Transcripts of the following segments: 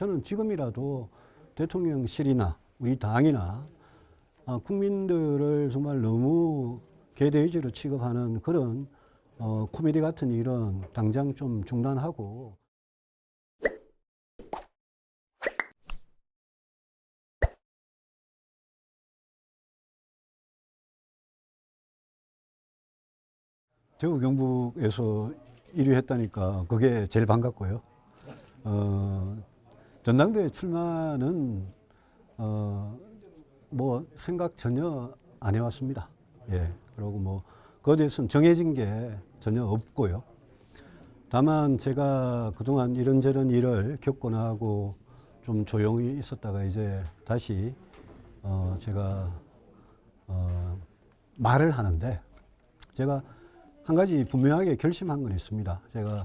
저는 지금이라도 대통령실이나 우리 당이나 국민들을 정말 너무 개돼지로 취급하는 그런 코미디 같은 일은 당장 좀 중단하고 대구 경북에서 1위 했다니까 그게 제일 반갑고요. 전당대회 출마는 뭐 생각 전혀 안 해왔습니다. 예. 그리고 뭐 그에 대해서는 정해진 게 전혀 없고요. 다만 제가 그동안 이런저런 일을 겪고 나고 좀 조용히 있었다가 이제 다시 제가 말을 하는데 제가 한 가지 분명하게 결심한 건 있습니다. 제가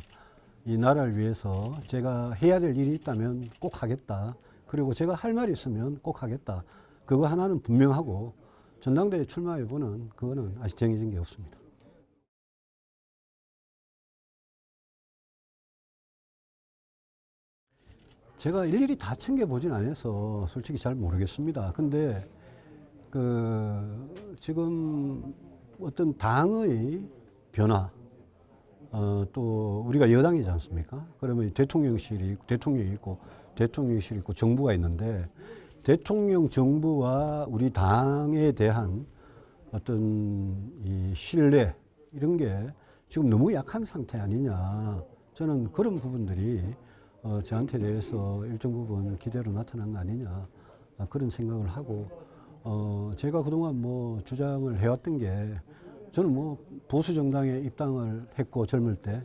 이 나라를 위해서 제가 해야 될 일이 있다면 꼭 하겠다. 그리고 제가 할 말이 있으면 꼭 하겠다. 그거 하나는 분명하고 전당대회 출마 여부는 그거는 아직 정해진 게 없습니다. 제가 일일이 다 챙겨보진 않아서 솔직히 잘 모르겠습니다. 근데 지금 어떤 당의 변화, 또 우리가 여당이지 않습니까? 그러면 대통령이 있고 대통령실이 있고 정부가 있는데 대통령 정부와 우리 당에 대한 어떤 이 신뢰 이런 게 지금 너무 약한 상태 아니냐. 저는 그런 부분들이 저한테 대해서 일정 부분 기대로 나타난 거 아니냐. 그런 생각을 하고 제가 그동안 뭐 주장을 해왔던 게 저는 뭐 보수 정당에 입당을 했고 젊을 때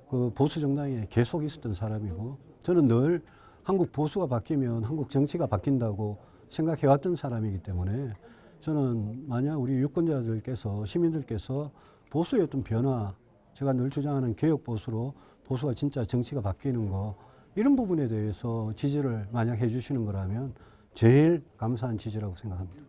그 보수 정당에 계속 있었던 사람이고 저는 늘 한국 보수가 바뀌면 한국 정치가 바뀐다고 생각해왔던 사람이기 때문에 저는 만약 우리 유권자들께서 시민들께서 보수의 어떤 변화 제가 늘 주장하는 개혁 보수로 보수가 진짜 정치가 바뀌는 거 이런 부분에 대해서 지지를 만약 해주시는 거라면 제일 감사한 지지라고 생각합니다.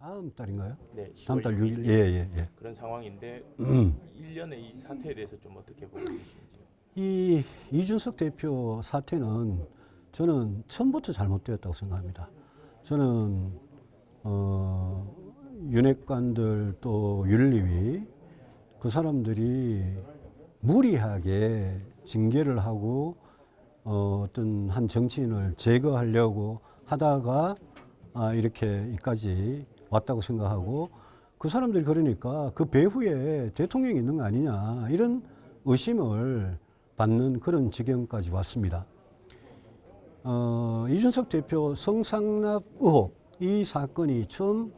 다음 달인가요? 네, 다음 10월 달 6일. 6일 예. 그런 상황인데 1년의 이 사태에 대해서 좀 어떻게 보고 계신지요? 이 이준석 대표 사태는 저는 처음부터 잘못되었다고 생각합니다. 저는 윤핵관들 또 윤리위 그 사람들이 무리하게 징계를 하고 어떤 한 정치인을 제거하려고 하다가 이렇게 이까지 왔다고 생각하고 그 사람들이 그러니까 그 배후에 대통령이 있는 거 아니냐 이런 의심을 받는 그런 지경까지 왔습니다. 이준석 대표 성상납 의혹 이 사건이 처음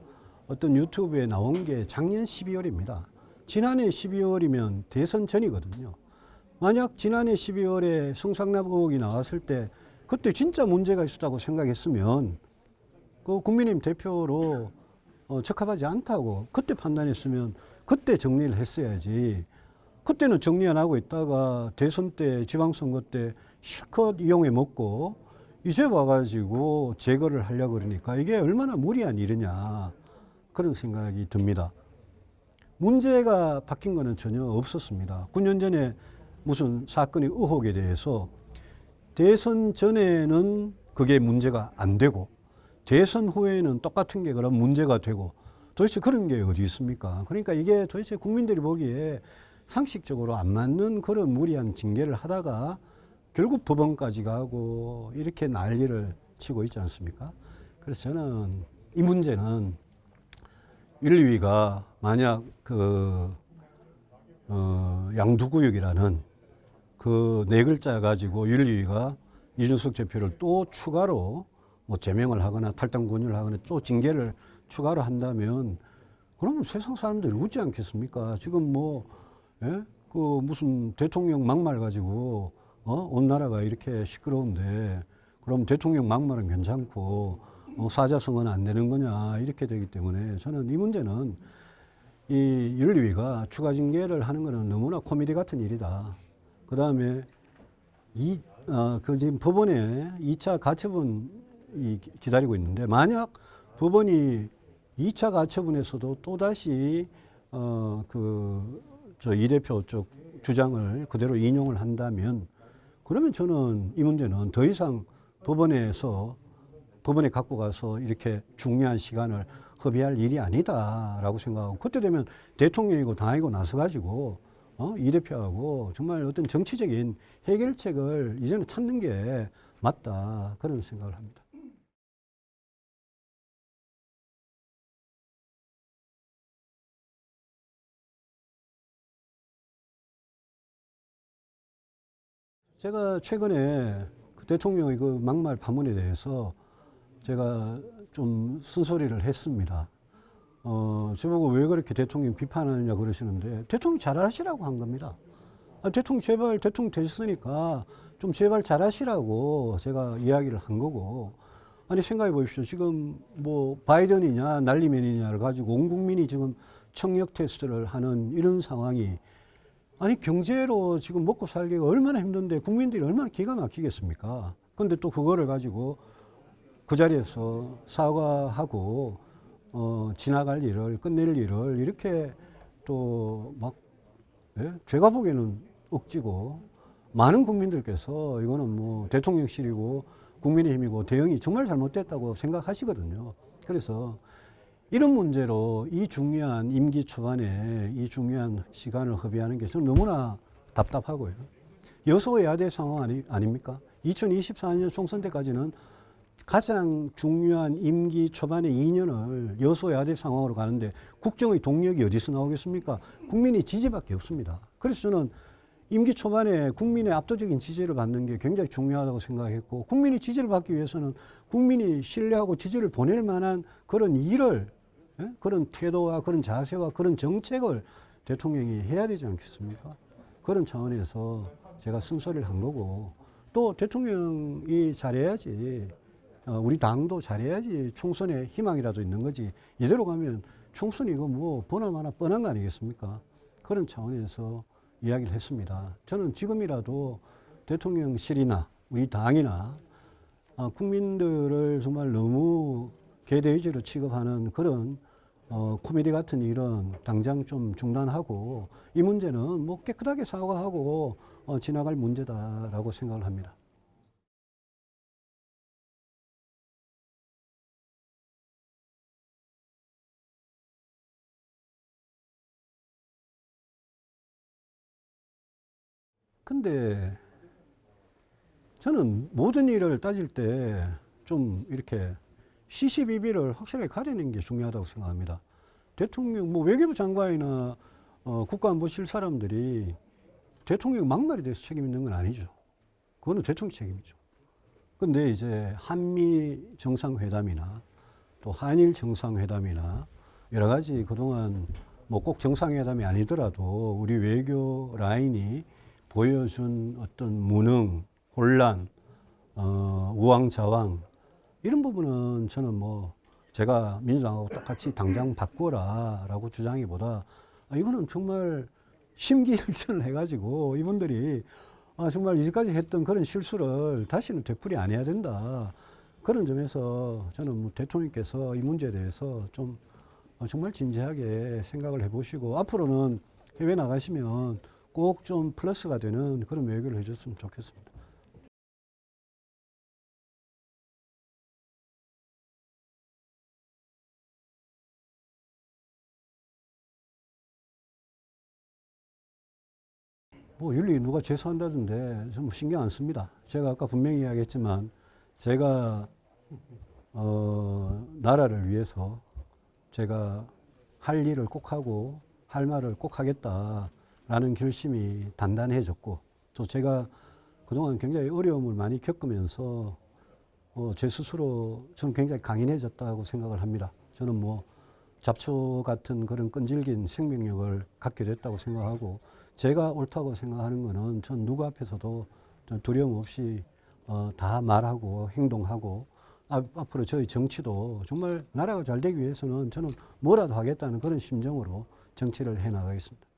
어떤 유튜브에 나온 게 작년 12월입니다. 지난해 12월이면 대선 전이거든요. 만약 지난해 12월에 성상납 의혹이 나왔을 때 그때 진짜 문제가 있었다고 생각했으면 그 국민의힘 대표로 적합하지 않다고 그때 판단했으면 그때 정리를 했어야지. 그때는 정리 안 하고 있다가 대선 때 지방선거 때 실컷 이용해 먹고 이제 와가지고 제거를 하려고 그러니까 이게 얼마나 무리한 일이냐 그런 생각이 듭니다. 문제가 바뀐 거는 전혀 없었습니다. 9년 전에 무슨 사건의 의혹에 대해서 대선 전에는 그게 문제가 안 되고 대선 후에는 똑같은 게 그럼 문제가 되고 도대체 그런 게 어디 있습니까? 그러니까 이게 도대체 국민들이 보기에 상식적으로 안 맞는 그런 무리한 징계를 하다가 결국 법원까지 가고 이렇게 난리를 치고 있지 않습니까? 그래서 저는 이 문제는 윤리위가 만약 양두구역이라는 그 네 글자 가지고 윤리위가 이준석 대표를 또 추가로 뭐 제명을 하거나 탈당 권유를 하거나 또 징계를 추가로 한다면 그러면 세상 사람들이 웃지 않겠습니까? 지금 뭐 예? 그 무슨 대통령 막말 가지고 온 나라가 이렇게 시끄러운데 그럼 대통령 막말은 괜찮고 사자성어는 안 되는 거냐 이렇게 되기 때문에 저는 이 문제는 이 윤리위가 추가 징계를 하는 거는 너무나 코미디 같은 일이다. 그 다음에 그 지금 법원에 2차 가처분이 기다리고 있는데 만약 법원이 2차 가처분에서도 또다시 이 대표 쪽 주장을 그대로 인용을 한다면 그러면 저는 이 문제는 더 이상 법원에 갖고 가서 이렇게 중요한 시간을 허비할 일이 아니다라고 생각하고 그때 되면 대통령이고 당이고 나서가지고 이 대표하고 정말 어떤 정치적인 해결책을 이제는 찾는 게 맞다 그런 생각을 합니다. 제가 최근에 그 대통령의 그 막말 파문에 대해서 제가 좀 쓴소리를 했습니다. 저보고 왜 그렇게 대통령 비판하느냐 그러시는데 대통령 잘하시라고 한 겁니다. 대통령 제발 대통령 되셨으니까 좀 제발 잘하시라고 제가 이야기를 한 거고 아니 생각해 보십시오. 지금 뭐 바이든이냐 날리면이냐를 가지고 온 국민이 지금 청력 테스트를 하는 이런 상황이 아니 경제로 지금 먹고 살기가 얼마나 힘든데 국민들이 얼마나 기가 막히겠습니까? 그런데 또 그거를 가지고 그 자리에서 사과하고 지나갈 일을 끝낼 일을 이렇게 또 막 제가 보기에는 억지고 많은 국민들께서 이거는 뭐 대통령실이고 국민의힘이고 대응이 정말 잘못됐다고 생각하시거든요. 그래서 이런 문제로 이 중요한 임기 초반에 이 중요한 시간을 허비하는 게 저는 너무나 답답하고요. 여소야대 상황 아닙니까? 2024년 총선 때까지는 가장 중요한 임기 초반의 2년을 여소야대 상황으로 가는데 국정의 동력이 어디서 나오겠습니까? 국민의 지지밖에 없습니다. 그래서 저는 임기 초반에 국민의 압도적인 지지를 받는 게 굉장히 중요하다고 생각했고 국민의 지지를 받기 위해서는 국민이 신뢰하고 지지를 보낼 만한 그런 일을 그런 태도와 그런 자세와 그런 정책을 대통령이 해야 되지 않겠습니까? 그런 차원에서 제가 쓴소리를 한 거고 또 대통령이 잘해야지 우리 당도 잘해야지 총선에 희망이라도 있는 거지 이대로 가면 총선이 이거 뭐 보나마나 뻔한 거 아니겠습니까? 그런 차원에서 이야기를 했습니다. 저는 지금이라도 대통령실이나 우리 당이나 국민들을 정말 너무 개돼지로 취급하는 그런 코미디 같은 일은 당장 좀 중단하고 이 문제는 뭐 깨끗하게 사과하고 지나갈 문제다라고 생각을 합니다. 근데 저는 모든 일을 따질 때 좀 이렇게 시시비비를 확실하게 가리는 게 중요하다고 생각합니다. 대통령, 뭐 외교부 장관이나 국가안보실 사람들이 대통령 막말에 대해서 책임 있는 건 아니죠. 그거는 대통령 책임이죠. 근데 이제 한미 정상회담이나 또 한일 정상회담이나 여러 가지 그동안 뭐 꼭 정상회담이 아니더라도 우리 외교 라인이 보여준 어떤 무능, 혼란, 우왕좌왕 이런 부분은 저는 뭐 제가 민주당하고 똑같이 당장 바꾸라라고 주장하기보다 이거는 정말 심기일전을 해가지고 이분들이 정말 이제까지 했던 그런 실수를 다시는 되풀이 안 해야 된다. 그런 점에서 저는 뭐 대통령께서 이 문제에 대해서 좀 정말 진지하게 생각을 해보시고 앞으로는 해외 나가시면 꼭 좀 플러스가 되는 그런 외교를 해줬으면 좋겠습니다. 뭐 윤리 누가 제소한다던데 좀 신경 안 씁니다. 제가 아까 분명히 이야기했지만 제가 나라를 위해서 제가 할 일을 꼭 하고 할 말을 꼭 하겠다라는 결심이 단단해졌고 또 제가 그동안 굉장히 어려움을 많이 겪으면서 제 스스로 저는 굉장히 강인해졌다고 생각을 합니다. 저는 뭐 잡초 같은 그런 끈질긴 생명력을 갖게 됐다고 생각하고 제가 옳다고 생각하는 거는 전 누구 앞에서도 두려움 없이 다 말하고 행동하고 앞으로 저희 정치도 정말 나라가 잘 되기 위해서는 저는 뭐라도 하겠다는 그런 심정으로 정치를 해 나가겠습니다.